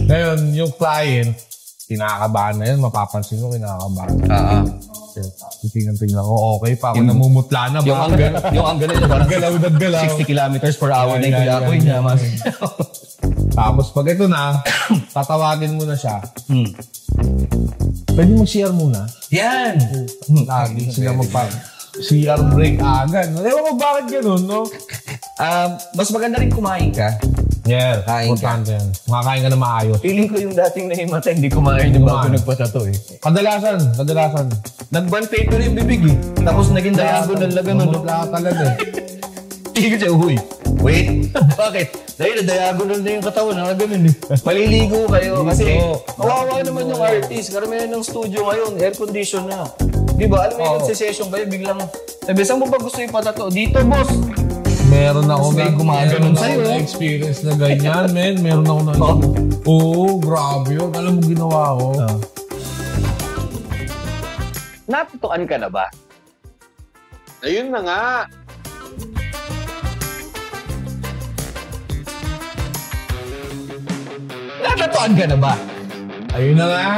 Ngayon, yung client, kinakabahan na yun, mapapansin ko, kinakabahan. Tingnan ko, okay pa. Ako namumutla na ba? Yung ang ganun yung parang galaw. 60 kilometers per hour na yung kulakoy niya. Tapos pag ito na, tatawagin mo na siya. Pwede mag-CR muna. Yan! Lagi sila CR break agad. Ewan ko bakit ganun, no? Mas maganda rin kumain ka. Yeah, importante yan. Makakain ka na maayos. Feeling ko yung dating nahimata, hindi kumain yung bago nagpatato eh. Kadalasan. Nag-bond paper yung bibig eh. Tapos naging diagonal na ganun. Mamutla ka talaga eh. Tingin ko siya, huy. Wait, bakit? Dahil na-diagonal na yung katawan, nakaganon eh. Paliligo kayo kasi kawawa naman yung artist. Karamihan ng studio ngayon, air condition na. Diba? Alam mo yung nagsisession kayo, biglang sabi, saan mo ba gusto ipatato? Dito, boss! Meron ako may gumaganon sa'yo. Meron ako experience na ganyan, men. Meron ako na Oo, grabe yun. Alam mo ginawa ko. Natutuan ka na ba? Ayun na nga. Natatuan ka na ba? Ayun na nga.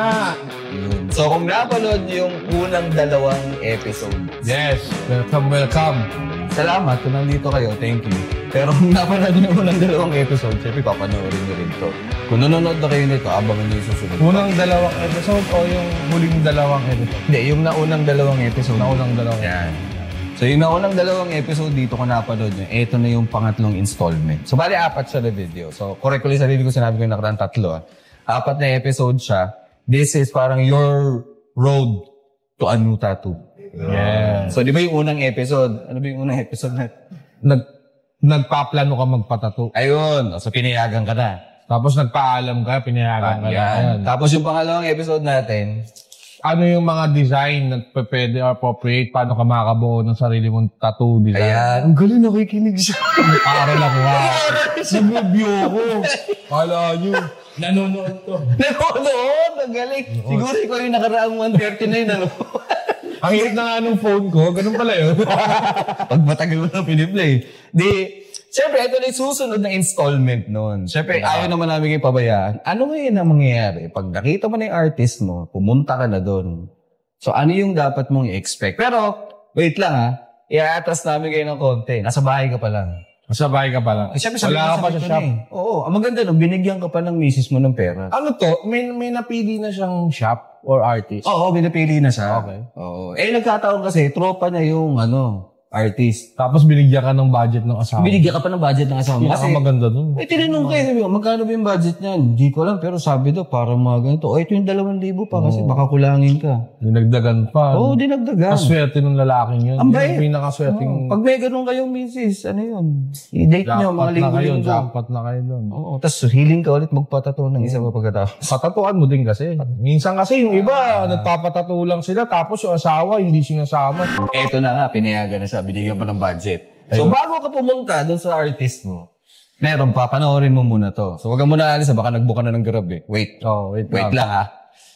So kung napanood yung unang 2 episode. Yes. Welcome. Salamat kung nandito kayo. Thank you. Pero kung napanood yung unang 2 episode, siyempre papanoorin nyo rin to. Kung nanonood na kayo nito, abangan nyo yung susunod. Unang 2 episode o yung huling 2 episode? Hindi, yung naunang 2 episode. Naunang 2. Yan. So yung naunang 2 episode dito ko napanood nyo, ito na yung pangatlong installment. So bali 4 siya na video. So correct ko yung sarili ko, sinabi ko yung nakaraan 3. 4 na episode siya. This is parang your road to a new tattoo. Yeah. So di ba yung unang episode? Ano ba yung unang episode na? Nagpaplano ka magpatato. Ayun. So pinayagan ka na. Tapos nagpaalam ka, pinayagan ka na. Tapos yung pangalawang episode natin, ano yung mga design na pwede or appropriate? Paano ka makabuo ng sarili mong tattoo design? Ayan. Ang galing, nakikinig siya. Aaral ako nga. Nag-review ako. Kala nyo. Nanonood to. Nanonood? Ang galing. Siguro ikaw yung nakaraang 139, ano? Ang hirap na nga nung phone ko. Ganun pala yun. Pag matagal mo na piniplay. Siyempre, ito na yung susunod na installment nun. Siyempre, ayaw naman namin kayo pabayaan. Ano ngayon ang mangyayari? Pag nakita mo na yung artist mo, pumunta ka na doon. So, ano yung dapat mong i-expect? Pero, wait lang ha. I-atras namin kayo ng konti. Nasa bahay ka pa lang. Nasa bahay ka pa lang. Siyempre, wala ka pa sa shop. Oo. Ang maganda nung binigyan ka pa ng misis mo ng pera. Ano to? May napili na siyang shop or artist? Oo, may napili na siya. Okay. Oo. Nagkataon kasi, tropa niya yung artist. Tapos binigyan ka ng budget ng asawa. Binigyan ka pa ng budget ng asawa mo. Kasi maganda dun. Tinanong kayo, sabi ko, magkano ba yung budget niyan? Hindi ko lang, pero sabi daw, parang mga ganito. Ito yung 2,000 pa kasi baka kulangin ka. Dinagdagan pa. Oo, dinagdagan. Kaswerte ng lalaking yun. Ang bait. Yung pinakaswerteng... Pag may ganun kayong misis, ano yun? I-date nyo, mga linggo-linggo. Jackpot na kayo dun. Oo, tapos hiling ka ulit magpatato ng isa pa pagkatapos. Patatuan mo din kasi. Minsan kasi yung iba, nagpapatato lang sila, tapos yung asawa, hindi sinasama. Eto na nga, pinayagan na siya, binigyan pa ng budget. So, bago ka pumunta doon sa artist mo, meron pa, panoorin mo muna to. So, wag ka muna alis, baka nagbuka na ng Grab eh. Wait lang ha.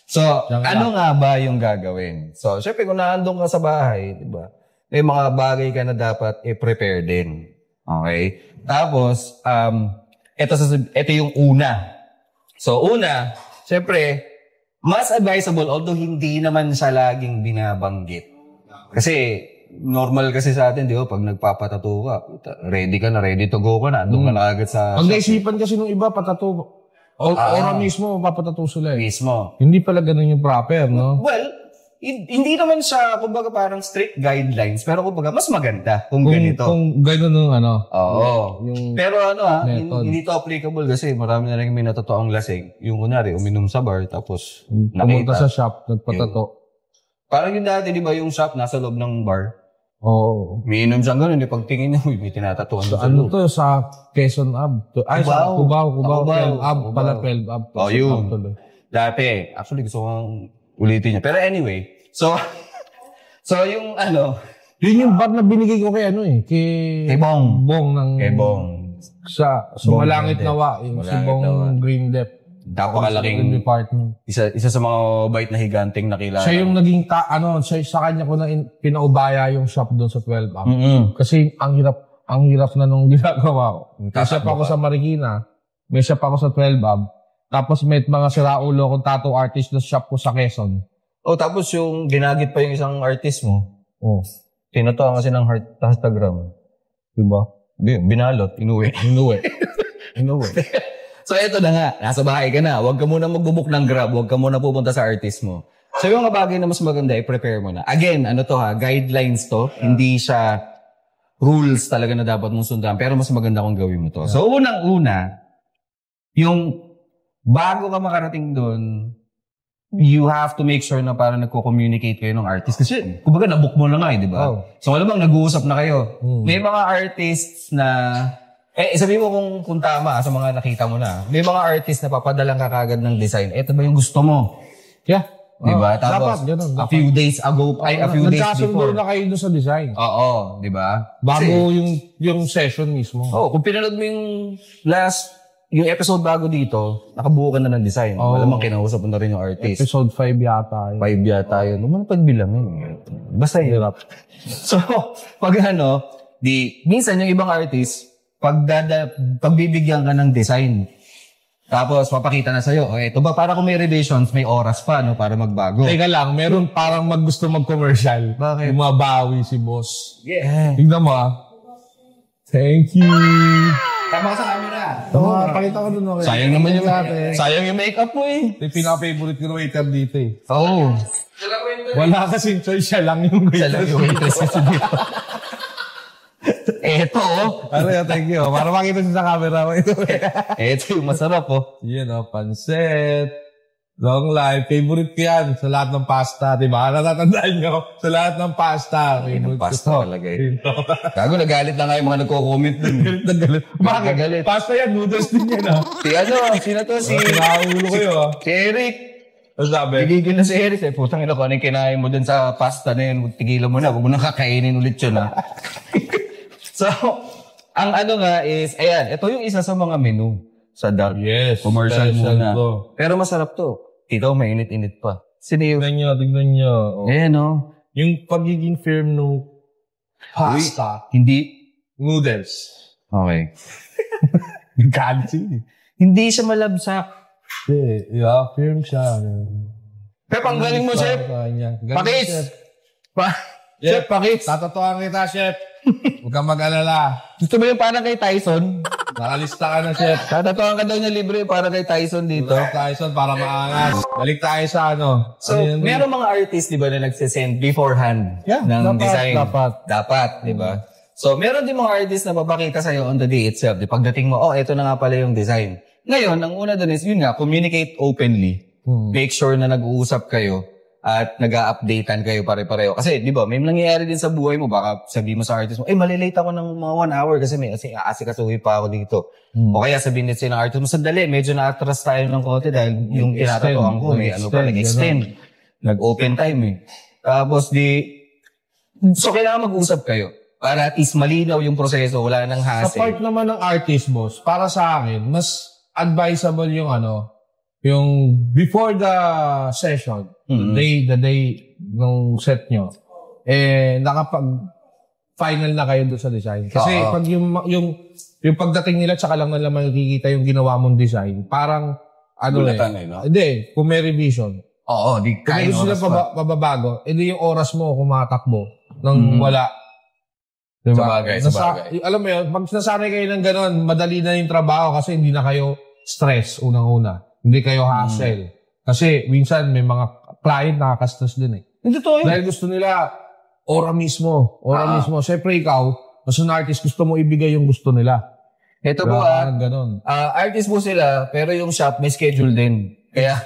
So, ano nga ba yung gagawin? So, syempre, kung naandun ka sa bahay, di ba? May mga bagay ka na dapat i-prepare din. Okay? Tapos, ito yung una. So, una, syempre, mas advisable, although hindi naman siya laging binabanggit. Kasi, normal kasi sa atin, di ba? Pag nagpapatato ka, ready ka na, ready to go ka na. Doon ka na agad sa... Pag naisipan kasi nung iba, patato. Ora mismo, papatato sila eh. Mismo. Hindi pala ganun yung proper, no? Well, hindi naman siya, kumbaga parang strict guidelines. Pero kumbaga, mas maganda kung ganito. Kung ganun yung Oo. Pero hindi to applicable kasi marami na rin may natatoong lasing. Yung kunwari, uminom sa bar, tapos pumunta sa shop, nagpatato. Parang yung dati, di ba, yung shop nasa loob ng bar? Oo. Umiinom siyang gano'n, pagtingin niya, may tinatatuan doon sa ano to, sa Quezon Ab? Ay, sa Cubao. 12 Ab pala, 12 Ab. Oh, yun. Dati, actually, gusto kong ulitin niya. Pero anyway, so yung yun yung bar na binigay ko kay kay Bong. Kay Bong. Sa Sumalangit Nawa, yung si Bong Green Dep. Napakalaking department. Isa sa mga bait na higanting nakilala. Siya yung naging sa kanya ko na pinaubaya yung shop doon sa 12 Up. Kasi ang hirap na nung ginagawa ko. May shop ako sa Marikina, may shop ako sa 12 Up. Tapos may mga siraulo kong tattoo artist na shop ko sa Quezon. Tapos yung ginagit pa yung isang artist mo. Tinatawa kasi ng heart sa Instagram. Diba? Binalot, inuwi. So, eto na nga. Nasa bahay ka na. Huwag ka muna magbubuk ng Grab. Huwag ka muna pupunta sa artist mo. So, yung mga bagay na mas maganda, i-prepare mo na. Again, guidelines to. Hindi siya rules talaga na dapat mong sundan. Pero mas maganda kung gawin mo to. So, unang-una, yung bago ka makarating doon, you have to make sure na parang nagko-communicate kayo ng artist. Kasi, kumbaga, nabook mo na nga di ba? So, malamang nag-uusap na kayo. May mga artists na sabihin mo kung tama sa mga nakita mo na. May mga artist na papadalang ka kagad ng design. Ito ba yung gusto mo? Yeah. Diba? Tapos, dapat. a few days before. Nagkasundo na kayo doon sa design. Oo, diba? Bago yung session mismo. Kung pinanood mo yung episode bago dito, nakabuo ka na ng design. Malamang kinausap mo na rin yung artist. Episode 5 yata. 5 yata yun. Huwag mo na pagbilangin. Basta hirap. So, minsan yung ibang artist, pagbibigyan ka ng design, tapos papakita na sa'yo, ito ba, para kung may revisions, may oras pa, no, para magbago. Teka lang, meron parang gusto mag-commercial. Bakit? Umabawi si boss. Yeah. Tingnan mo Thank you. Tama ka sa camera. Pakita ko dun. Okay. Sayang yung makeup mo Ito yung pinaka-favorite ko na waiter dito Wala kasing choice, siya lang yung waiter. Siya lang yung waitress kasi dito. Eto, Thank you. Para makita siya sa camera. Eto yung masarap, Yan, pancit. Long life. Favorite ko yan sa lahat ng pasta. Diba? Natatandaan nyo? Sa lahat ng pasta. Yung pasta talaga Gago, nagalit na nga yung mga nagko-comment dun. Galit. Bakit? Nagalit. Pasta yan. Noodles din yan, Sino to? Nakaulo ko yun, Si Eric. Ano sabi? Tigigil na si Eric. Putang ina ko, anong kinain mo dun sa pasta na yun? Tigilan mo na. Huwag mo nang kakainin ulit yun, So, ang is, ayan, ito yung isa sa mga menu sa dark. Yes. Commercial muna. To. Pero masarap to. Tito, mainit-init pa. Tignan nyo. Ayan, Yung pagiging firm ng pasta. Hindi. Noodles. Okay. Kansi. Hindi siya malabsak. Yeah, firm siya. Pep, ang galing mo, Chef. Pakis. Chef, pakis. Tatatuan kita, Chef. Huwag kang mag-alala. Gusto mo yung parang kay Tyson? Nakalista ka na, Chef. Tatatuan ka daw niya libre para kay Tyson dito. Tyson, para maangas. Balik tayo sa So, meron mga artist, di ba, na nagsisend beforehand ng design. Dapat, di ba? So, meron din mga artist na papakita sa'yo on the day itself. Di pagdating mo, ito na nga pala yung design. Ngayon, ang una dun is, communicate openly. Make sure na nag-uusap kayo at nag-a-updatean kayo pare-pareho. Kasi, di ba, may nangyayari din sa buhay mo. Baka sabihin mo sa artist mo, malilate ako ng mga 1 hour kasi may asikasuhi pa ako dito. O kaya sabihin din ng artist mo, sandali, medyo na-atras tayo ng konti dahil yung tinatatuan ko, may nag-extend. Nag-open time Tapos so kailangan mag-usap kayo. Para at least malinaw yung proseso, wala nang hassle. Sa part naman ng artist, boss, para sa akin, mas advisable yung yung before the session, the day nung set nyo, nakapag-final na kayo doon sa design. Kasi pag yung pagdating nila, tsaka lang nila makikita yung ginawa mong design, parang, hindi, kung may revision. Oo, kung may gusto sila pababago, hindi yung oras mo kumatakbo nang wala. Diba? Sa bagay. Alam mo yun, pag nasanay kayo ng gano'n, madali na yung trabaho kasi hindi na kayo stress unang-una. Hindi kayo hassle. Kasi minsan may mga client nakaka-stress din Hindi to yun. Dahil gusto nila ora mismo. Siyempre ikaw, as an artist, gusto mo ibigay yung gusto nila. Ito po artist po sila, pero yung shop may schedule din. Kaya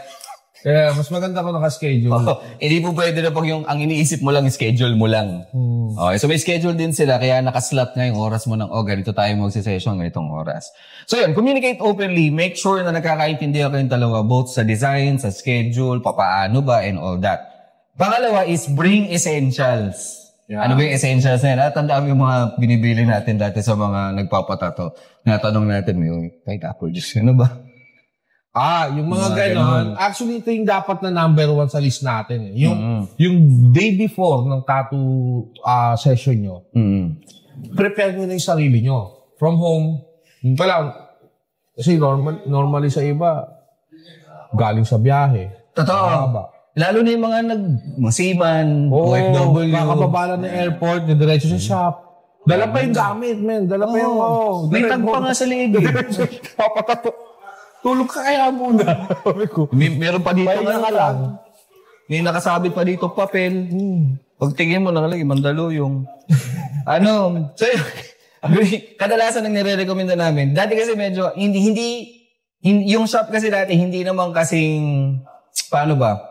mas maganda ko naka-schedule. Hindi po pwede na pag ang iniisip mo lang, schedule mo lang. Okay, so may schedule din sila, kaya nakaslot nga yung oras mo ng, ganito tayo mag-session, ganitong oras. So yun, communicate openly, make sure na nagkakaintindihan kayong dalawa, both sa design, sa schedule, papaano ba, and all that. Pangalawa is bring essentials. Yeah. Ano ba yung essentials na yan? Tandaan mo yung mga binibili natin dati sa mga nagpapatato. Natanong natin, kahit apple juice, ano ba? Yung mga ganon. Actually, ito yung dapat na number 1 sa list natin. Yung day before ng tattoo session nyo, prepare nyo na yung sarili nyo. From home, yun pala, kasi normally sa iba, galing sa biyahe. Totoo. Lalo na yung mga mga seaman, OFW. Kakababa lang ng airport, diretso sa shop. Dala pa yung gamit, men. Dala pa yung, may tag pa nga sa liig. Papatato. Tulog ka kaya muna. Meron pa dito ka lang. May nakasabit pa dito papel. Pagtingin mo nakalagay, Mandaluyong. So, kadalasan ang nire-recommenda namin. Dati kasi medyo, hindi, yung shop kasi dati, hindi naman kasing, paano ba?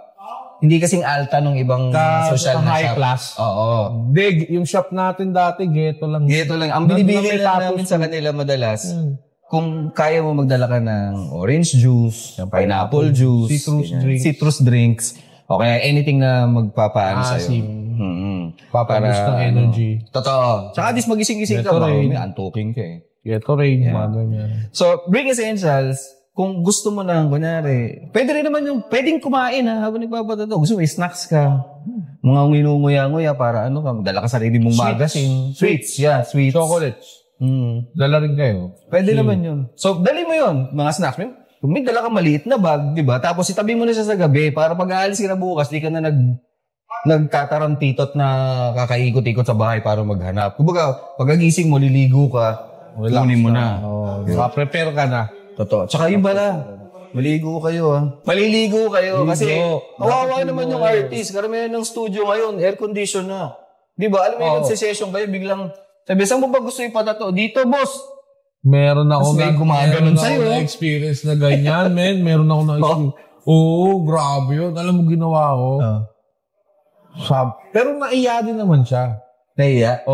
Hindi kasing alta nung ibang social na high shop. Class. Oo. Big, yung shop natin dati, ghetto lang. Ang binibigay namin sa kanila madalas, kung kaya mo magdala ka ng orange juice, pineapple juice, citrus drinks, o kaya anything na magpapaano sa'yo. Papanos ng energy. Totoo. Tsaka at least magising-gising ka, may antuking ka eh. Gatorade, mga ganyan. So, Bring Essentials, kung gusto mo lang, kunyari, pwede rin naman yung, pwedeng kumain habang nagpapatato. Gusto mo, snacks ka. Mga nginunguya-nguya para dala ka sarili mong magazine. Sweets. Sweets. Chocolates. Dala rin kayo. Pwede naman yun. So, dali mo yun. Mga snacks. May dala ka maliit na bag, di ba? Tapos itabi mo na siya sa gabi para pag aalis ka na bukas, di ka na nagtatarantitot na kakaikot-ikot sa bahay para maghanap. Kumbaga, pag-agising mo, liligo ka, kunin mo na. Prepare ka na. Totoo. Tsaka yung bala, maliligo kayo kasi kawawa naman yung artist. Karamihan ng studio ngayon, air condition na. Di ba? Alam mo yung session kayo, biglang, sabi, saan mo ba gusto ipatato? Dito, boss. Meron ako sa'yo. Experience na ganyan, men. Meron ako na experience. Grabe yun. Alam mo, ginawa ko. Pero naiya din naman siya. Naiya?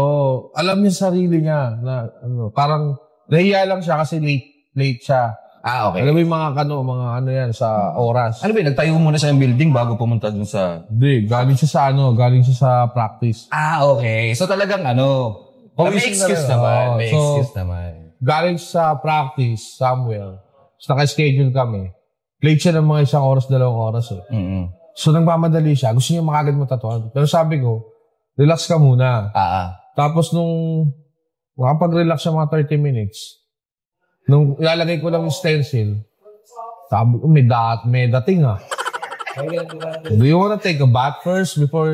Alam niya sarili niya na parang naiya lang siya kasi late siya. Okay. Alam mo yung mga yan sa oras. Ano ba, nagtayo muna siya ng building bago pumunta dun sa... Hindi, galing siya sa practice. Okay. So talagang may excuse naman. May excuse naman. Galing sa practice somewhere. So naka-schedule kami. Late siya ng mga 1 oras, 2 oras eh. So nagmamadali siya. Gusto niya makagad matatuan. Pero sabi ko, relax ka muna. Tapos nung makapag-relax siya mga 30 minutes, nung ilalagay ko lang yung stencil, sabi ko, may dating Do you wanna take a bath first before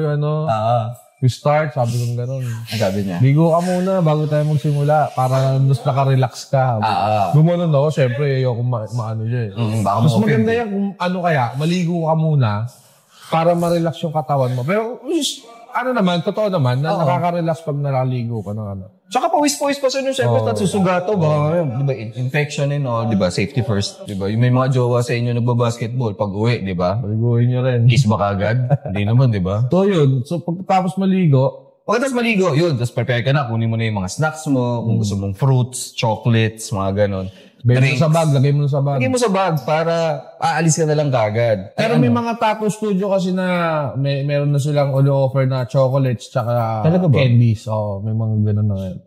we start? Sabi ko gano'n. Sabi niya. Ligo ka muna bago tayo magsimula para mas naka-relax ka. Gumanon ako, syempre, ayoko maano siya eh. Mas maganda yan kung maligo ka muna para ma-relax yung katawan mo. Pero, totoo naman, na nakaka-relax pag nalaligo ka ng Tsaka pawis-pawis pa siya nung syempre susugato ba? Diba, infection diba, safety first. Diba, yung may mga jowa sa inyo nagbabasketball, pag uwi, diba? Maliguin nyo rin. Kiss ba kagad? Hindi naman, diba? So yun, pagkatapos maligo, tapos prepare ka na, kunin mo na yung mga snacks mo, kung gusto mong fruits, chocolates, mga ganon. lagay mo sa bag. Lagay mo sa bag para aalis ka na lang kagad. Pero may mga tattoo studio kasi na meron na silang offer na chocolates tsaka candies. May mga gano'n na ngayon.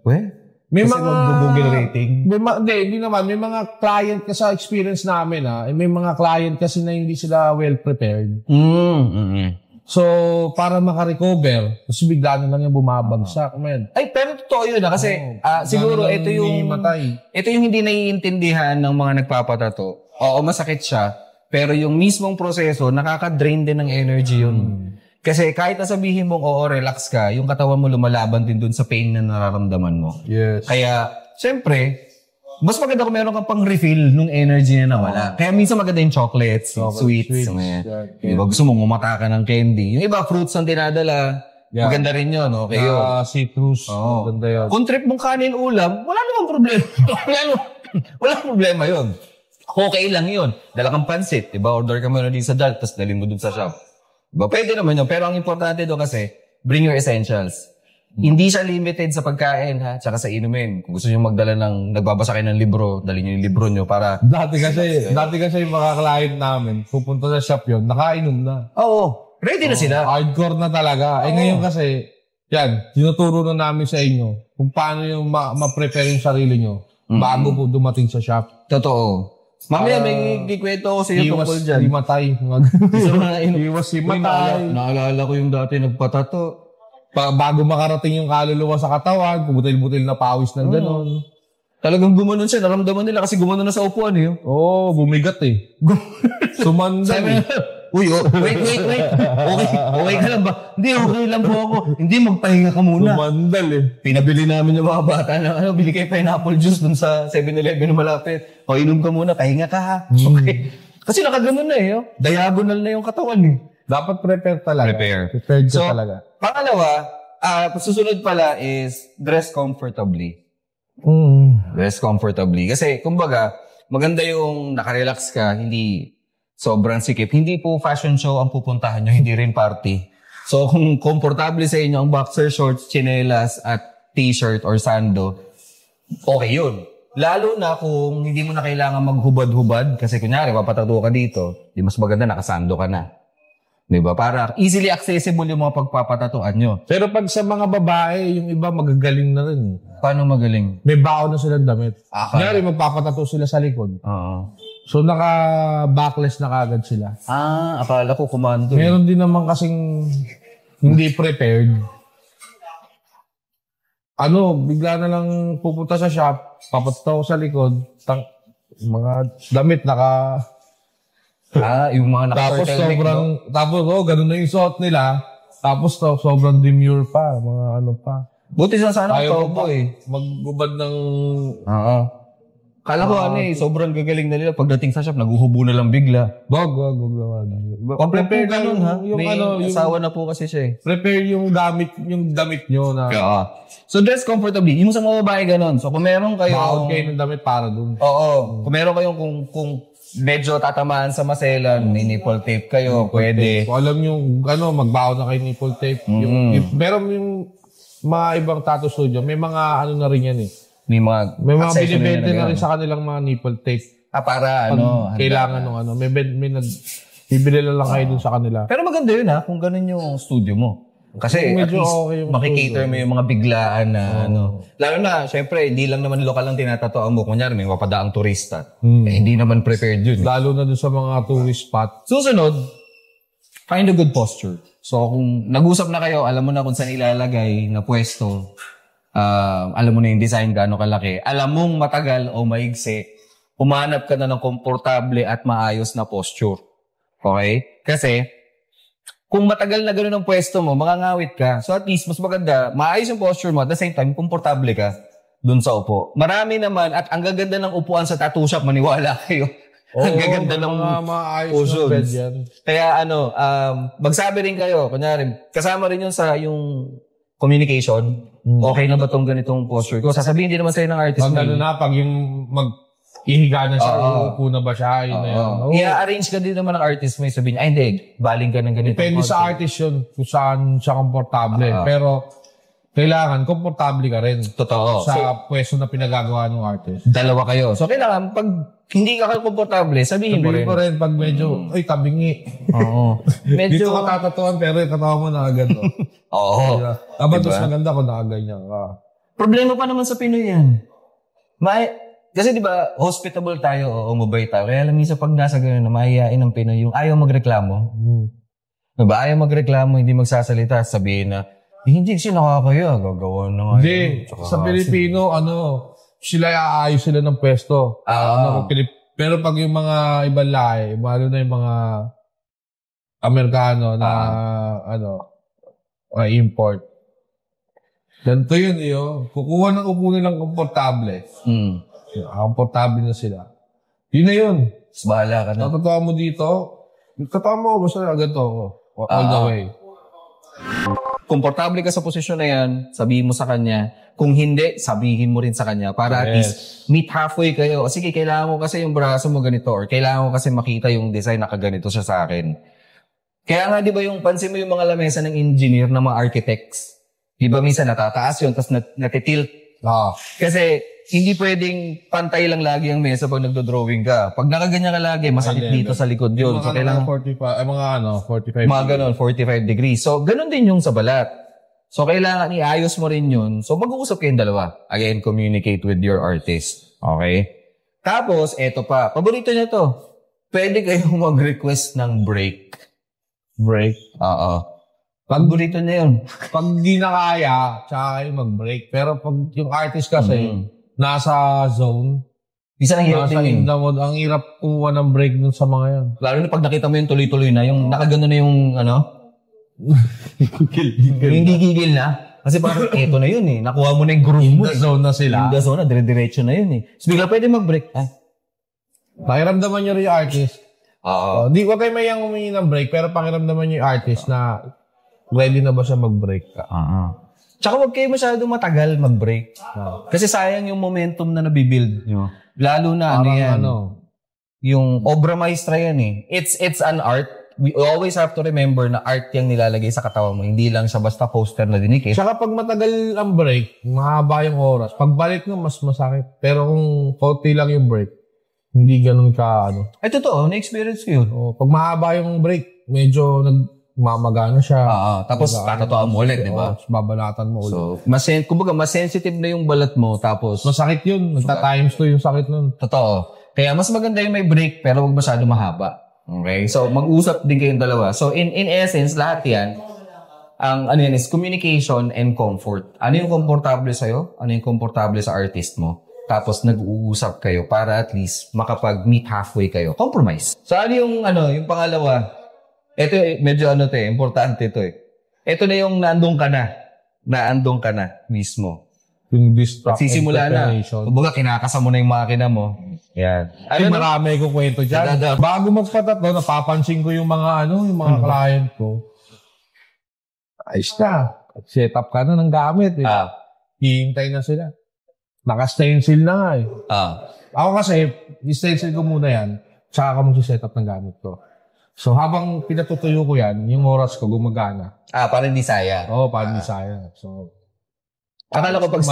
May kasi mga Google rating. Hindi naman. May mga client kasi sa experience namin may mga client kasi na hindi sila well prepared. So, para maka-recover, kasi bigla na lang yung bumabagsak, man. Pero totoo yun kasi siguro ito yung hindi naiintindihan ng mga nagpapatato. Oo, masakit siya, pero yung mismong proseso, nakaka-drain din ng energy yun. Kasi kahit nasabihin mong relax ka, yung katawan mo lumalaban din dun sa pain na nararamdaman mo. Yes. Kaya, syempre, mas maganda kung meron kang pang refill nung energy na nawala. Kaya minsan maganda yung chocolates, sweets. Diba, gusto mong umata ka ng candy. Yung iba, fruits ang dinadala. Maganda rin yun, okay yun. Citrus. Maganda yun. Kung trip mong kanin ulam, wala namang problema. Wala problema yun. Okay lang yun. Dala kang pansit, diba? Order ka muna din sa Dal, tapos dalhin mo dun sa shop. Diba? Pwede naman yun. Pero ang importante doon kasi, bring your essentials. Hindi siya limited sa pagkain, tsaka sa inumin. Kung gusto niyo magdala nagbabasa kayo ng libro, dali niyo yung libro niyo para... Dati kasi yung mga client namin, pupunta sa shop yun, nakainom na. Oo. Ready na sila. Hardcore na talaga. Ngayon kasi, tinuturo na namin sa inyo kung paano yung ma-prepare yung sarili niyo bago po dumating sa shop. Totoo. Mamaya may kikwento ko sa iyo tungkol dyan. Iwas si matay. Naalala ko yung dati nagpatato. Bago makarating yung kaluluwa sa katawan, butil-butil na pawis ng gano'n. Talagang gumanon siya. Naramdaman nila kasi gumanon na sa upuan eh. Oo, bumigat eh. Sumandal eh. Uy, wait. Okay ka lang ba? Hindi, okay lang po ako. Hindi, magpahinga ka muna. Sumandal eh. Pinabili namin yung mga bata na bili kayo pineapple juice dun sa 7-Eleven na malapit. O, inom ka muna, pahinga ka ha. Okay. Kasi nakaganon na eh. Diagonal na yung katawan eh. Dapat prepare talaga. Prepared ka talaga. Pangalawa, susunod pala is dress comfortably. Dress comfortably. Kasi, kumbaga, maganda yung nakarelax ka, hindi sobrang sikip. Hindi po fashion show ang pupuntahan nyo, hindi rin party. So, kung komportable sa inyo ang boxer shorts, chinelas, at t-shirt or sando, okay yun. Lalo na kung hindi mo na kailangan maghubad-hubad, kasi kunyari, papatato ka dito, di mas maganda nakasando ka na. Diba? Para easily accessible yung mga pagpapatatuan nyo. Pero pag sa mga babae, yung iba magagaling na rin. Paano magaling? May baon na silang damit. Kunyari, magpapatato sila sa likod. Oo. So, naka-backless na kagad sila. Akala ko kumando. Meron din naman kasing hindi prepared. Bigla na lang pupunta sa shop, papatato sa likod, mga damit yung mga naka-turtleneck, Tapos, ganun na yung suot nila. Tapos, sobrang demure pa. Mga pa. Buti sana cowboy. Maggubad ng... Kala ko sobrang gagaling na nila. Pagdating sa shop, naguhubo na lang bigla. Wag. Prepare ganun ha. May asawa na po kasi siya eh. Prepare yung damit nyo na... So dress comfortably. Yung sa mga babae ganun. So kung meron kayo... Baon kayo ng damit para dun. Oo. Kung meron kayong kung medyo tatamaan sa maselan, may nipple tape kayo, pwede. Kung alam nyo, magbaon na kayo nipple tape. Meron yung mga ibang tattoo studio, may mga na rin yan eh. May mga binibente na rin sa kanilang mga nipple tape. Para kailangan nung bibili lang kayo dun sa kanila. Pero maganda yun ha, kung ganun yung studio mo. Kasi at least makikater mo yung mga biglaan na Lalo na, syempre, hindi lang naman lokal lang tinatatoan mo. Kunyari, may mapadaang turista. Hindi naman prepared yun. Lalo na dun sa mga tourist spot. Susunod, find a good posture. So, kung nag-usap na kayo, alam mo na kung saan ilalagay na pwesto, alam mo na yung design gaano kalaki, alam mong matagal o maigsi, umanap ka na ng komportable at maayos na posture. Okay? Kasi, kung matagal na gano'n ang pwesto mo, makangawit ka. So at least, mas maganda, maayos yung posture mo, at the same time, komportable ka dun sa upo. Marami naman, at ang gaganda ng upuan sa tattoo shop, maniwala kayo. Ang gaganda ng maayos na bed yan. Kaya magsabi rin kayo, kunyari, kasama rin yun sa yung communication. Okay na ba itong ganitong posture ko? Sasabihin din naman sa'yo ng artist. Pag yung ihiga na siya, uupo na ba siya, yun na yan. I-arrange ka din naman ng artist mo, sabihin, hindi, baling ka ng ganitong depende sa artist yun, kung saan siya komportable. Pero, kailangan, komportable ka rin. Totoo. Sa pwesto na pinagagawa ng artist. Dalawa kayo. So, kailangan, pag hindi ka komportable, sabihin mo rin. Pag medyo, tabingi. Oo. Dito ka tatatuan, pero yung katawa mo na agad. Oo. Aba, mas maganda kung nakaganyan ka. Problema pa naman sa Pinoy yan. Kasi di ba, hospitable tayo o mabait tayo. Kaya alam niyo sa pag nasa gano'n na mahihain ng Pinoy, yung ayaw magreklamo. Diba? Ayaw magreklamo, hindi magsasalita, sabihin na, hindi siya nakakaya, gagawa na nga. Hindi. Sa Pilipino, sila aayos sila ng pwesto. Pero pag yung mga ibang lahi, lalo na yung mga Amerikano na, import. Ganito yun, kukuha ng upo nilang komportable. Komportable na sila. Yun na yun. Mas bahala ka na. Natatawa mo dito, tatawa mo, basta agad to. All the way. Komportable ka sa posisyon na yan, sabihin mo sa kanya. Kung hindi, sabihin mo rin sa kanya para at least meet halfway kayo. O sige, kailangan mo kasi yung braso mo ganito or kailangan mo kasi makita yung design na kaganito siya sa akin. Kaya nga, di ba yung pansin mo yung mga lamesa ng engineer, ng mga architects? Di ba minsan natataas yun, tapos natitilt. Kasi hindi pwedeng pantay lang lagi ang mesa pag nagdo-drawing ka. Pag nakaganyan ka lagi, masakit dito sa likod yun. So, kailangan 45. Mga ganon, 45 degrees. So, ganon din yung sa balat. So, kailangan iayos mo rin yun. So, mag-uusap kayong dalawa. Again, communicate with your artist. Okay? Tapos, eto pa. Paborito niya to. Pwede kayong mag-request ng break. Break? Oo. Paborito niya yun. Pag di na kaya, tsaka kayo mag-break. Pero pag yung artist kasi, nasa zone. Isa ng hirap din yun. Ang hirap kumuha ng break dun sa mga yan. Lalo na pag nakita mo yung tuloy-tuloy na, yung nakagano na yung yung gigigil na. Kasi parang eto na yun eh. Nakuha mo na yung groove mo. In the zone na sila. In the zone na, dire-diretso na yun eh. So bigla pwede mag-break. Pakiramdaman nyo rin yung artist. Oo. Di ko kayo mayang humingi ng break, pero pakiramdaman nyo yung artist na ready na ba siya mag-break ka. Tsaka huwag kayo masyado matagal mag-break. Kasi sayang yung momentum na nabibuild nyo. Lalo na yung obra maestra yan eh. It's an art. We always have to remember na art yung nilalagay sa katawan mo. Hindi lang siya basta poster na dinikit. Tsaka pag matagal ang break, mahaba yung oras. Pagbalik mo, mas masakit. Pero kung konti lang yung break, hindi ganun ka Ay, totoo. Na-experience ko yun. Pag mahaba yung break, medyo nagmamagana siya. Tapos tatatuan mo ulit, di ba? Babalatan mo ulit. So, kumbaga, mas sensitive na yung balat mo. Tapos, masakit yun. Nagta-times 2 yung sakit nun. Totoo. Kaya mas maganda yung may break, pero huwag masyado mahaba. Okay? So, mag-usap din kayong dalawa. So, in essence, lahat yan, is communication and comfort. Ano yung komportable sa'yo? Ano yung komportable sa artist mo? Tapos, nag-uusap kayo para at least makapag-meet halfway kayo. Compromise. So, ano yung pangalawa? Ito, medyo importante ito eh. Ito na yung naandong ka na mismo. Yung distract. Sisimula na. Kumbaga, kinakasa mo na yung makina mo. Yan. Marami kong kwento dyan. Bago magpatatlo, napapansin ko yung mga client ko. Ayos na. Set up ka na ng gamit eh. Hihintay na sila. Naka-stencil na nga eh. Ako kasi, i-stencil ko muna yan, tsaka ka mag-set up ng gamit ko. So habang pinatutuyo ko yan, yung oras ko gumagana. Para hindi sayang. Para hindi sayang. So, akala ko pag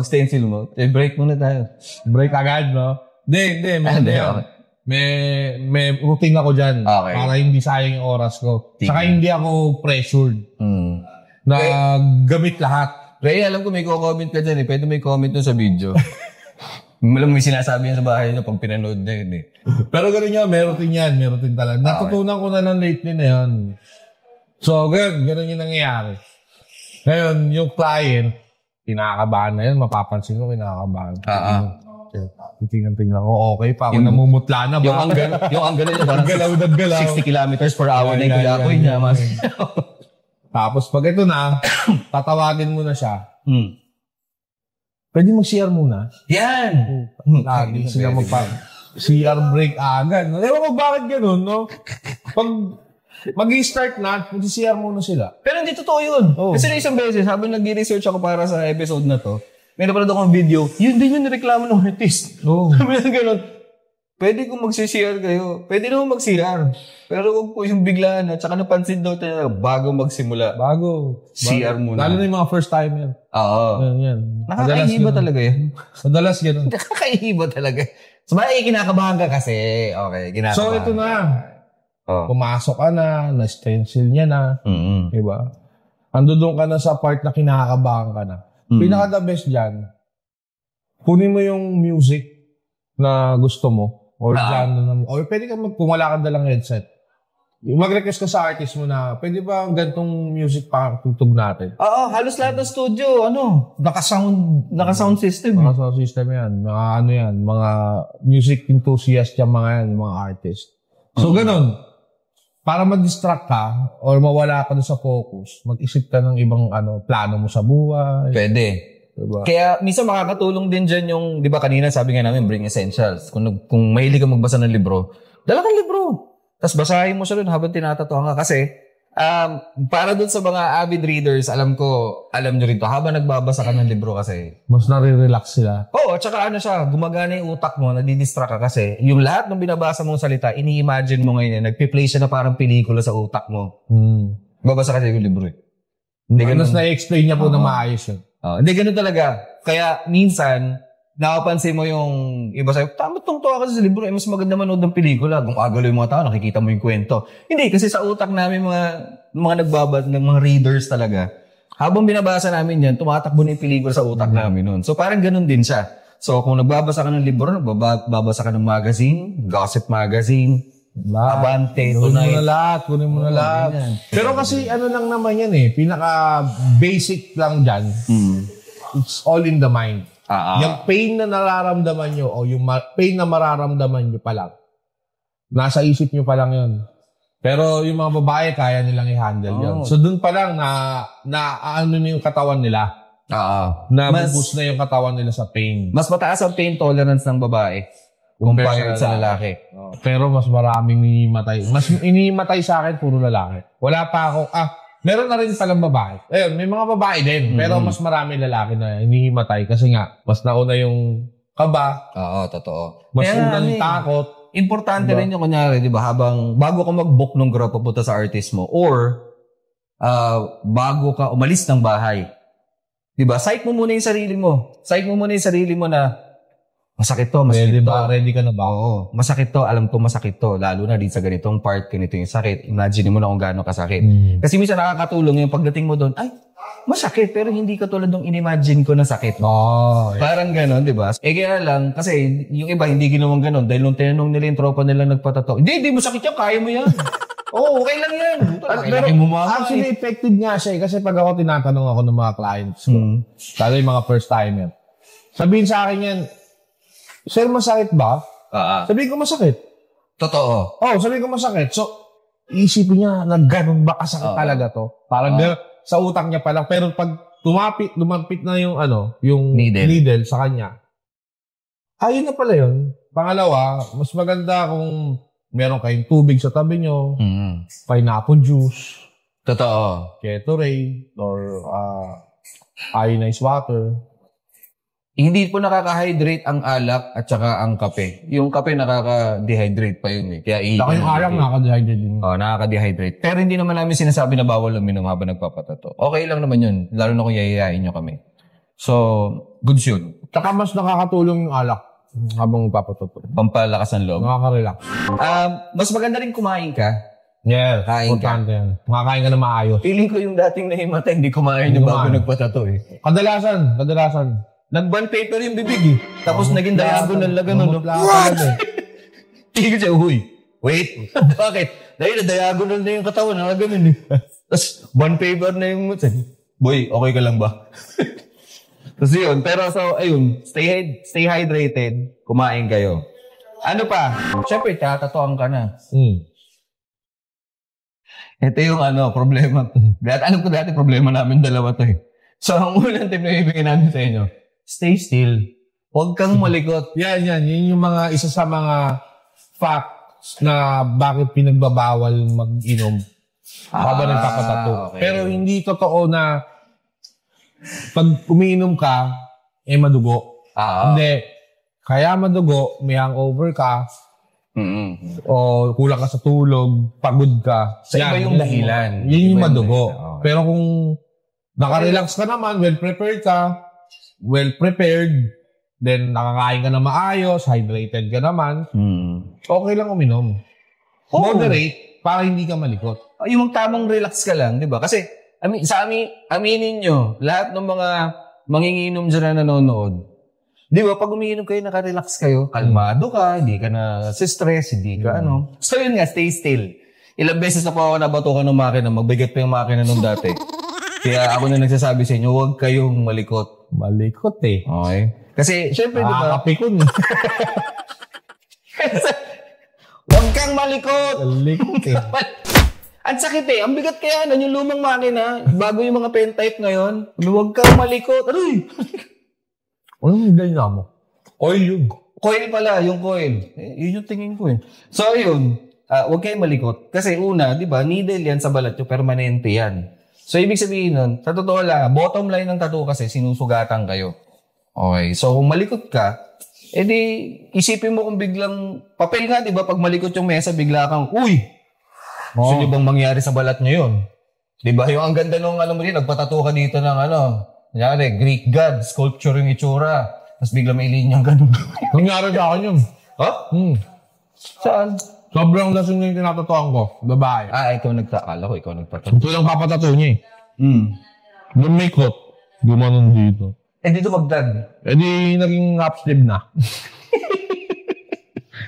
stencil mo, break muna tayo. Break agad, no? Hindi. May routine ako dyan. Okay. Para hindi sayang yung oras ko. Saka hindi ako pressured. Na gamit lahat. Ray, alam ko may comment ka dyan eh. Pwede may comment nun sa video. Malam may sinasabi yan sa bahay nyo pag pinanood na yun eh. Pero gano'n yan, may routine talaga. Natutunan ko na ng lately na yan. So, gano'n yung nangyayari. Ngayon, yung client, kinakabahan na yun. Mapapansin ko, kinakabahan. Tingnan ko, okay pa. Ako namumutla na ba? Yung ang gano'n parang galaw. 60 kilometers per hour na yung gulakoy niya. Tapos pag ito na, tatawagin mo na siya. Pwede mag-CR muna. Yan! Lagi sila CR break agad. Ewan ko bakit ganun, no? Pag mag-i-start na, mag-CR muna sila. Pero hindi totoo yun. Kasi na isang beses, habang nag-research ako para sa episode na to, may napanood akong video, yun din yung nireklamo ng artist. Sabi na gano'n, pwede kung mag-CR kayo. Pwede naman mag-CR. Pero kung po yung biglaan at saka napansin daw tayo bago magsimula. CR muna. Lalo na yung mga first timer. Yan. Nakakaihiba talaga yan. Madalas ganun. Nakakaihiba talaga. So, kinakabahan ka kasi. Okay, kinakabahan. So, ito na. Pumasok ka na stencil niya na. Diba? Ando doon ka na sa part na kinakabahan ka na. Pinaka the best dyan, kunin mo yung music na gusto mo. Or pwede ka kung wala ka dalang headset. Mag-request ka sa artist mo na, pwede ba gantong music pa tutug natin? Halos lahat ng studio, naka-sound system. Naka-sound system yan. Mga music enthusiast yung mga artist. So, ganun. Para ma-distract ka or mawala ka sa focus, mag-isip ka ng ibang plano mo sa buhay. Pwede. Diba? Kaya minsan makakatulong din dyan yung, di ba kanina sabi nga namin, bring essentials. Kung mahilig ka magbasa ng libro, dala kang libro. Tapos basahin mo siya dun habang tinatatuan ka. Kasi, para dun sa mga avid readers, alam nyo rin to, habang nagbabasa ka ng libro kasi, mas nare-relax sila. At saka gumagana yung utak mo, nadidistract ka kasi, yung lahat ng binabasa mong salita, ini-imagine mo ngayon, nagpi-play siya na parang pelikula sa utak mo. Babasa kasi yung libro eh. Mas na-explain niya po na maayos yun. Hindi ganun talaga. Kaya minsan, nakapansin mo yung iba sa'yo, tama tong tuwa kasi sa libro, mas maganda manood ng pelikula. Kung agalo yung mga tao, nakikita mo yung kwento. Hindi, kasi sa utak namin mga nagbabasa, ng mga readers talaga, habang binabasa namin yan, tumatakbo na yung pelikula sa utak namin nun. So parang ganun din siya. So kung nagbabasa ka ng libro, nagbabasa ka ng magazine, gossip magazine, Abante, Tonight. Kunin mo na lahat. Pero kasi lang naman yan eh. Pinaka-basic lang dyan. It's all in the mind. Yung pain na nararamdaman nyo o yung pain na mararamdaman nyo pa lang, nasa isip nyo pa lang yun. Pero yung mga babae, kaya nilang i-handle yun. So dun pa lang ano na yung katawan nila. Nabubus na yung katawan nila sa pain. Mas mataas ang pain tolerance ng babae compared sa lalaki. Pero mas maraming inimatay. Mas inimatay sa akin, puro lalaki. Wala pa ako, meron na rin palang babae. Ayun, may mga babae din. Pero mas marami lalaki na inihimatay kasi nga, mas nauna yung kaba. Oo, totoo. Mas una yung takot. Importante rin yung kunyari, di ba, bago ka mag-book ng grab papunta sa artist mo or bago ka umalis ng bahay. Di ba? Psych mo muna yung sarili mo. Psych mo muna yung sarili mo na masakit to, masakit to. Ready ka na ba? Oo. Masakit to, alam ko masakit to. Lalo na din sa ganitong part, ganito yung sakit. Imagine mo na kung gaano kasakit. Kasi minsan nakakatulong yung pagdating mo doon, ay, masakit, pero hindi ka tulad ng inimagine ko na sakit. Parang gano'n, di ba? Kaya lang, kasi yung iba hindi ginawang gano'n. Dahil nung tinanong nila yung tropa nila nagpatato, hindi mo sakit yan, kaya mo yan. Oo, okay lang yan. Pero actually, effective nga siya kasi pag ako tinatanong ako ng mga clients ko, lalo yung mga first timer, sabihin sa akin yan, sir, masakit ba? Sabihin ko masakit. Totoo. Sabihin ko masakit. So, isipin niya na ganun ba kasakit talaga to? Parang sa utak niya pa lang. Pero pag lumapit na yung yung needle sa kanya, ayun na pala yun. Pangalawa, mas maganda kung meron kayong tubig sa tabi nyo, pineapple juice, totoo, Gatorade, or ionized water. Hindi po nakaka-hydrate ang alak at saka ang kape. Yung kape nakaka-dehydrate pa yun eh. Kaya yung alak nakaka-dehydrate din. Nakaka-dehydrate. Pero hindi naman namin sinasabi na bawal uminom habang nagpapatato. Okay lang naman yun. Lalo na kung yayayain nyo kami. So, goods yun. Tsaka mas nakakatulong yung alak habang nagpapatato. Pampalakas ng loob. Nakaka-relax. Mas maganda rin kumain ka. Yeah, kain ka. Yan. Makakain ka na maayos. Feeling ko yung dating nahimatay, hindi kumain yung bago nagpatato eh. Kadalasan. Nag-bond paper yung bibig eh. Tapos naging diagonal na gano'n. What? Tingin siya, wait. Bakit? Dahil na-diagonal na yung katawan. Nakaganon eh. Tapos bond paper na yung mutsan. Boy, okay ka lang ba? Tapos yun. Pero so, ayun. Stay hydrated. Kumain kayo. Ano pa? Siyempre, tatatoan ka na. Ito yung problema. Alam ko dati problema namin dalawa to eh. So, ang unang tip na ibigay namin sa inyo, stay still. Huwag kang malikot. Yan. Yun yung isa sa mga facts na bakit pinagbabawal mag-inom habang nagpapatato. Okay. Pero hindi totoo na pag umiinom ka, madugo. Hindi. Kaya madugo, may hangover ka, o kulang ka sa tulog, pagod ka. Sa iba yung dahilan. Yun yung madugo. Pero kung naka-relax ka naman, well-prepared, then nakakain ka na maayos, hydrated ka naman, okay lang uminom. Moderate, para hindi ka malikot. Yung tamang relax ka lang, di ba? Kasi, aminin nyo, lahat ng mga manginginom dyan na nanonood, di ba, pag umiinom kayo, naka-relax kayo, kalmado ka, hindi ka na stress, hindi ka So yun nga, stay still. Ilang beses na po ako nabatukan ng makina, magbigat pa yung makina nung dati. Kaya ako na nagsasabi sa inyo, huwag kayong malikot. Malikot eh. Okay. Kasi, syempre, di ba? Kapikon. Huwag kang malikot. Malikot eh. Ang sakit eh. Ang bigat kaya nun, yung lumang makina, bago yung mga pen type ngayon, huwag kang malikot. Aroy! Anong ganyan mo? Coil yun. Coil pala, yung coil. Yun yung tingin ko eh. So, yun. Huwag kayong malikot. Kasi una, di ba, needle yan sa balat nyo, permanente yan. So, ibig sabihin nun, sa totoo lang, bottom line ng tattoo kasi, sinusugatan kayo. Okay. So, kung malikot ka, edi, isipin mo kung biglang, papel nga, di ba, pag malikot yung mesa, bigla kang, gusto niyo bang mangyari sa balat niyo yun? Di ba, yung ang ganda nung, alam mo rin, nagpatattoo ka dito ng, nangyari, Greek god, sculpture yung itsura, tapos bigla may linyang ganun. Nangyari sa akin yun. Saan? Sobrang lasing na yung tinatatuan ko. Babae. Ikaw nagtakala ko. Ikaw nagpatato. Ito lang papatato niya eh. Yung makeup, gumanon dito. Dito magdag. Di naging half sleeve na.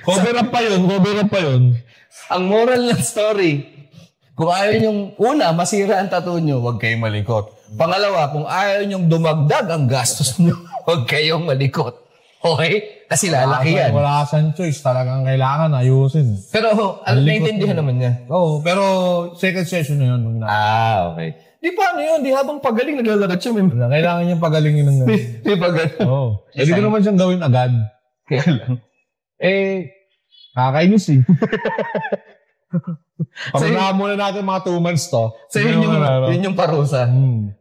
Cover up pa yun. Ang moral ng story, kung ayaw yung una, masira ang tattoo nyo, huwag kayong malikot. Pangalawa, kung ayaw nyong dumagdag ang gastos nyo, huwag kayong malikot. Okay? Kasi lalaki yan. Wala kasang choice. Talagang kailangan ayusin. Pero, naiintindihan naman niya. Oo, pero second session na yun. Okay. Di paano yun? Di habang pagaling, naglalakad siya. Kailangan niyang pagalingin ng gano'n. Di pagaling. Oo. Hindi ko naman siyang gawin agad. Kaya lang. Kakainis eh. Parunahan muna natin mga 2 months to. So, yun yung parusa.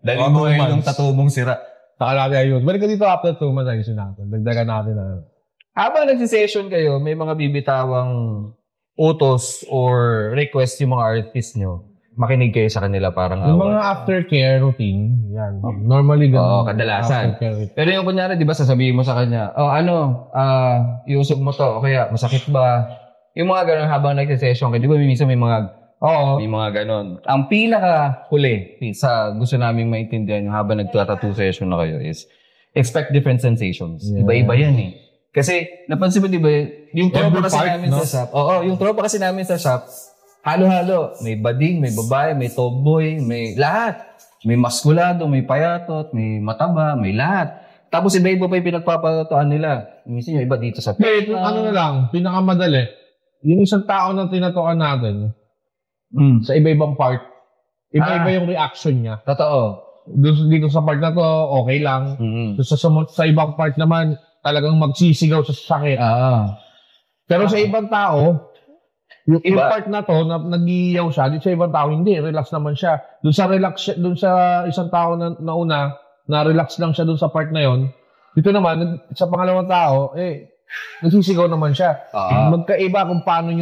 Dali mo yung tattoo mong sira. Saka natin ayun. Balik ka dito after 2 months, ayusin natin. Dagdagan natin na. Habang nagsisession kayo, may mga bibitawang utos or request yung mga artist nyo. Makinig kayo sa kanila parang yung mga aftercare routine, yan. Normally ganun. Oo, kadalasan. Pero yung kunyari, di ba, sasabihin mo sa kanya, iusog mo to, o kaya masakit ba? Yung mga ganun habang nagsisession kayo, di ba, minsan may mga may mga ganon. Ang pinaka-huli sa gusto naming maintindihan yung habang nagtatattoo session na kayo is expect different sensations. Yeah. Iba-iba yan eh. Kasi, napansin mo diba, yung tropa kasi namin sa shop. Yung tropa kasi namin sa shop, halo-halo. May bading, may babae, may tomboy, may lahat. May maskulado, may payatot, may mataba, may lahat. Tapos iba-iba pa yung pinagpapatuan nila. Minsan yung iba dito sa ano na lang, pinakamadali. Yung isang tao na tinatuan natin, sa iba-ibang part, iba-iba yung reaction niya. Totoo. Dito sa part na to, okay lang. Sa ibang part naman, talagang magsisigaw sa sakit. Pero sa ibang tao, yung part na to, nag-iiyaw siya, dito sa ibang tao, hindi. Relax naman siya. Doon sa isang tao na nauna, na-relax lang siya doon sa part na yon. Dito naman, sa pangalawang tao, nagsisigaw naman siya. Magkaiba kung paano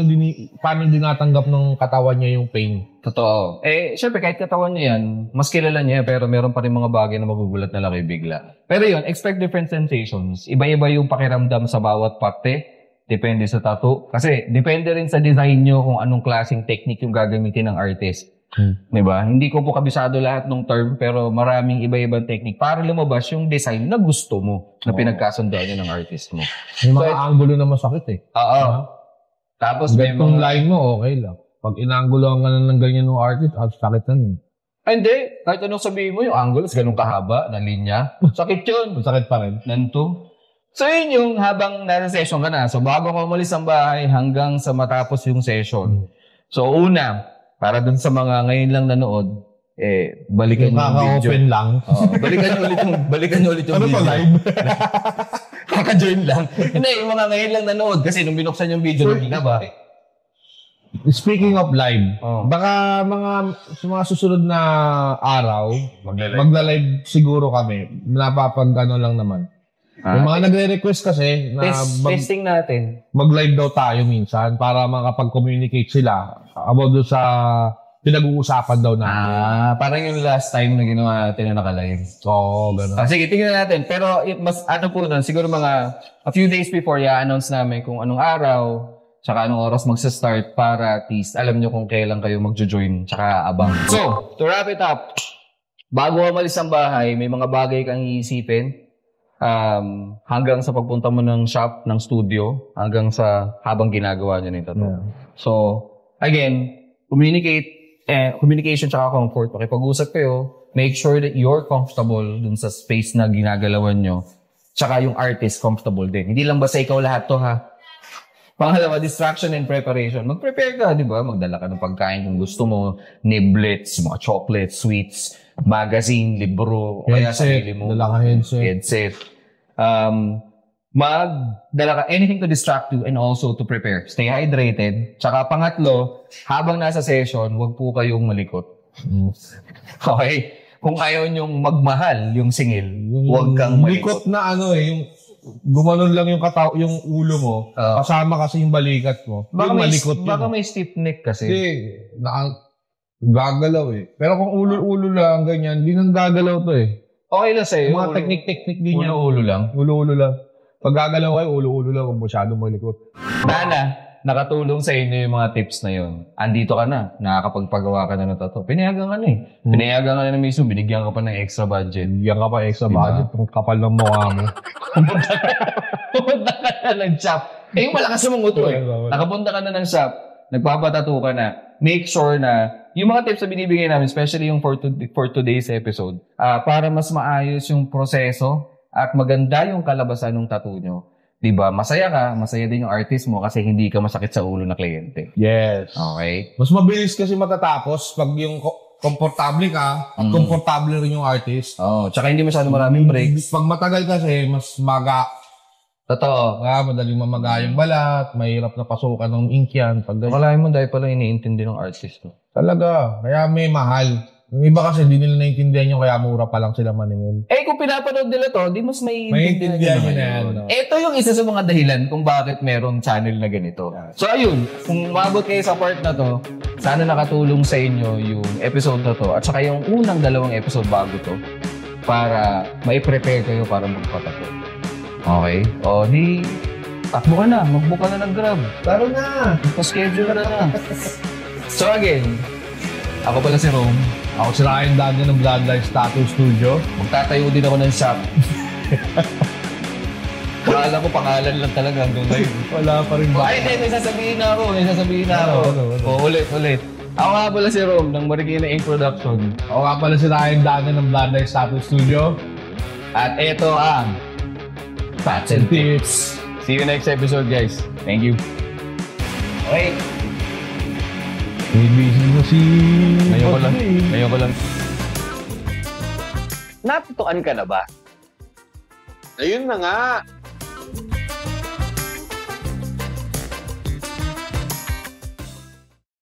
dinatanggap ng katawan niya yung pain. Totoo. Syempre, kahit katawan niya yan, mas kilala niya, pero meron pa rin mga bagay na magugulat na lang kayo bigla. Pero yun, expect different sensations. Iba-iba yung pakiramdam sa bawat parte. Depende sa tattoo. Kasi, depende rin sa design nyo kung anong klaseng technique yung gagamitin ng artist. Diba? Hindi ko po kabisado lahat ng term, pero maraming iba-ibang technique para lumabas yung design na gusto mo, na pinagkasundoan nyo ng artist mo. May mga angulo na masakit eh. Tapos may mga line mo, okay lang. Pag inanguloan ka na ng ganyan ng artist, sakit na yun. Hindi. Kahit anong sabihin mo, yung angulo, ganun kahaba, na linya. Sakit yun. Sakit pa rin. Nanto. So yun yung habang nasa session ka na. So bago ka umalis ng bahay hanggang sa matapos yung session. So una, para dun sa mga ngayon lang nanood, balikan nyo yung video. Kaka-open lang. Balikan nyo ulit yung video. Ano to, live? Kaka-join lang. Hindi, yung mga ngayon lang nanood kasi nung binuksan yung video, hindi na ba? Speaking of live, baka mga susunod na araw, magla-live siguro kami. Napapag-ano lang naman. Yung mga nagre-request kasi na testing natin. Mag-live daw tayo minsan para makapag-communicate sila about doon sa pinag-uusapan daw natin. Parang yung last time na ginawa natin na naka-live. Gano'n. Sige, tingnan natin. Pero mas po nun, siguro mga a few days before, i-announce namin kung anong araw, tsaka anong oras magsa-start para at least alam nyo kung kailan kayo mag-join tsaka abang. So, to wrap it up, bago umalis ang bahay, may mga bagay kang iisipin. Hanggang sa pagpunta mo ng shop, ng studio, hanggang sa habang ginagawa niyo nito. So, again, communication tsaka comfort. Pakipag-usap kayo, make sure that you're comfortable dun sa space na ginagalawan nyo. Tsaka yung artist comfortable din. Hindi lang basta ikaw lahat to, ha? Pangalawa, distraction and preparation. Mag-prepare ka, di ba? Magdala ka ng pagkain kung gusto mo, niblets, mga chocolates, sweets, magazine, libro, o kaya sarili mo. Dala ka headset. Magdala ka anything to distract you and also to prepare. Stay hydrated. Tsaka pangatlo, habang nasa session, huwag po kayong malikot. Okay? Kung ayaw nyong magmahal yung singil, huwag kang malikot. Likot na yung gumanon lang yung yung ulo mo, kasama kasi yung balikat mo. Baka may stiff neck kasi. Gagalaw eh. Pero kung ulo-ulo lang, ganyan, di nang gagalaw to eh. Okay lang sa'yo. Mga technique din niya. Ulo-ulo lang. Ulo-ulo lang. Pag gagalaw kayo, ulo-ulo lang. Huwag masyadong malikot. Nakatulong sa inyo yung mga tips na yun. Andito ka na. Nakakapagpagawa ka na ng tattoo. Pinayagan ka na eh. Pinayagan ka na mismo. Binigyan ka pa ng extra budget. Binigyan ka pa extra budget. Ang kapal ng mukha mo. Pupunta ka na ng shop. Yung malakas yung uto eh. Nakapunta ka na ng shop. nagpapatato ka na, make sure na yung mga tips na binibigay namin, especially yung for today's episode, para mas maayos yung proseso at maganda yung kalabasan ng tattoo nyo. Diba? Masaya ka, masaya din yung artist mo kasi hindi ka masakit sa ulo na kliyente. Yes. Okay? Mas mabilis kasi matatapos pag yung komportable ka at komportable rin yung artist. Tsaka hindi masyado maraming breaks. Pag matagal kasi, mas Totoo. Madaling mamaga yung balat, mahirap na pasukan ng ink yan. Akalain mo dahil pala iniintindi ng artist. Talaga. Kaya may mahal. Yung iba kasi hindi nila naiintindihan yung kaya mura pa lang sila maningil. Kung pinapanood nila to, di mas maiintindihan nyo na yan. Ito yung isa sa mga dahilan kung bakit merong channel na ganito. So ayun, kung umabot kayo sa part na to, sana nakatulong sa inyo yung episode na to at saka yung unang 2 episode bago to para mai-prepare kayo para magpatato. Okay? Takbo ka na. Mag-book ka na ng Grab. Taro na! Pa-schedule ka na. So again, ako pala si Rome. Ako si Ryan Dagnan ng Bloodlines Tattoo Studio. Magtatayo din ako ng shop. Akala ko pangalan lang talaga hanggang ngayon. Wala pa rin ba? May sasabihin na ako. Ulit. Ako nga pala si Rome ng Marikina Ink Production. Ako nga pala si Ryan Dagnan ng Bloodlines Tattoo Studio. At ito ang Fats and Tips. See you next episode, guys. Thank you. Okay. Busy na si... Ngayon ko lang. Natutuan ka na ba? Ayun na nga.